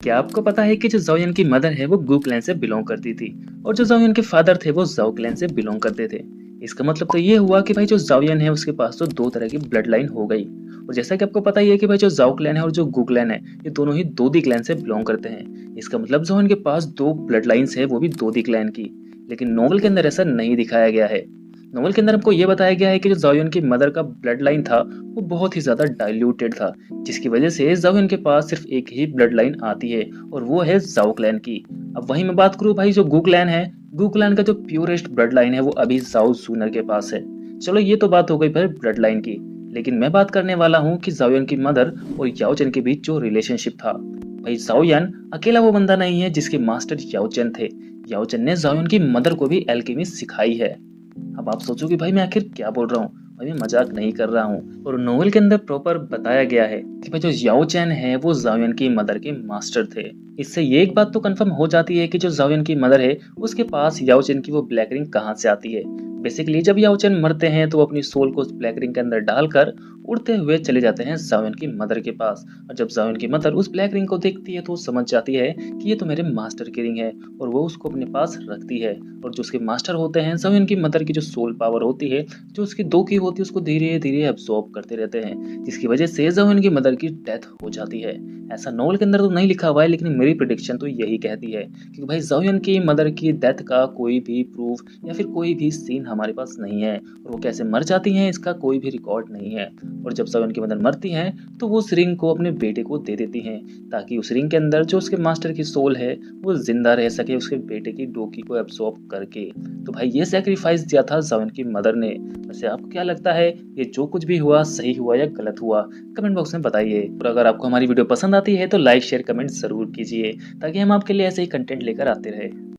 क्या आपको पता है कि जो ज़ोयन की मदर है वो गू क्लैन से बिलोंग करती थी और जो ज़ोयन के फादर थे वो ज़ाओ क्लैन से बिलोंग करते थे। इसका मतलब तो ये हुआ कि भाई जो ज़ाओयन है उसके पास तो दो तरह की ब्लड लाइन हो गई। और जैसा कि आपको पता ही है कि भाई जो ज़ाओ क्लैन है और जो गू क्लैन है ये दोनों ही दोदी क्लैन से बिलोंग करते हैं। इसका मतलब ज़ोयन के पास दो ब्लड लाइन्स है वो भी दोदी क्लैन की। लेकिन नोवेल के अंदर ऐसा नहीं दिखाया गया है। नोवेल के अंदर हमको ये बताया गया है कि जो ज़ाओयन की मदर का ब्लड लाइन था वो बहुत ही ज़्यादा डाइल्यूटेड था, जिसकी वजह से ज़ाओयन के पास सिर्फ एक ही ब्लड लाइन आती है और वो है ज़ाओ क्लैन की। अब वहीं मैं बात करूँ भाई जो गू क्लैन है, गू क्लैन का जो प्योरेस्ट ब्लड लाइन है वो अभी ज़ाओ जूनर के पास है। चलो ये तो बात हो गई फिर ब्लड लाइन की, लेकिन मैं बात करने वाला हूँ कि ज़ाओयन की मदर और याओ चेन के बीच जो रिलेशनशिप था। भाई ज़ाओयन अकेला वो बंदा नहीं है जिसके मास्टर याओ चेन थे। याओ चेन ने ज़ाओयन की मदर को भी एल्केमी सिखाई है। अब आप सोचोगे भाई मैं आखिर क्या बोल रहा हूँ, भाई मैं मजाक नहीं कर रहा हूँ। और नोवेल के अंदर प्रॉपर बताया गया है कि भाई जो याओ चैन है वो ज़ाओयन की मदर के मास्टर थे। इससे ये एक बात तो कंफर्म हो जाती है कि जो ज़ाओयन की मदर है उसके पास याओ चैन की वो ब्लैक रिंग कहाँ से आती है। बेसिकली जब याओ चैन मरते हैं तो वो अपनी सोल को उस ब्लैक रिंग के अंदर डालकर उड़ते हुए चले जाते हैं ज़ाओयन की मदर के पास। और जब ज़ाओयन की मदर उस ब्लैक रिंग को देखती है तो वो समझ जाती है कि ये तो मेरे मास्टर की रिंग है और वो उसको अपने पास रखती है। और जो उसके मास्टर होते हैं ज़ाओयन की मदर की जो सोल पावर होती है, जो उसकी दो की होती है उसको धीरे धीरे एब्जॉर्ब करते रहते हैं, जिसकी वजह से ज़ाओयन की मदर की डेथ हो जाती है। ऐसा नॉवल के अंदर तो नहीं लिखा हुआ है लेकिन मेरी प्रिडिक्शन तो यही कहती है कि भाई ज़ाओयन की मदर की डेथ का कोई भी प्रूफ या फिर कोई भी सीन हमारे पास नहीं है और वो कैसे मर जाती हैं इसका कोई भी रिकॉर्ड नहीं है। और जब ज़ाओयन की मदर मरती हैं तो वो उस रिंग को अपने बेटे को दे देती हैं ताकि उस रिंग के अंदर जो उसके मास्टर की सोल है वो जिंदा रह सके उसके बेटे की डोकी को एब्सॉर्ब करके। तो भाई ये सैक्रिफाइस दिया था ज़ाओयन की मदर ने। वैसे आपको क्या लगता है, ये जो कुछ भी हुआ सही हुआ या गलत हुआ? कमेंट बॉक्स में बताइए। और अगर आपको हमारी वीडियो पसंद आती है तो लाइक शेयर कमेंट जरूर कीजिए ताकि हम आपके लिए ऐसे ही कंटेंट लेकर आते रहे।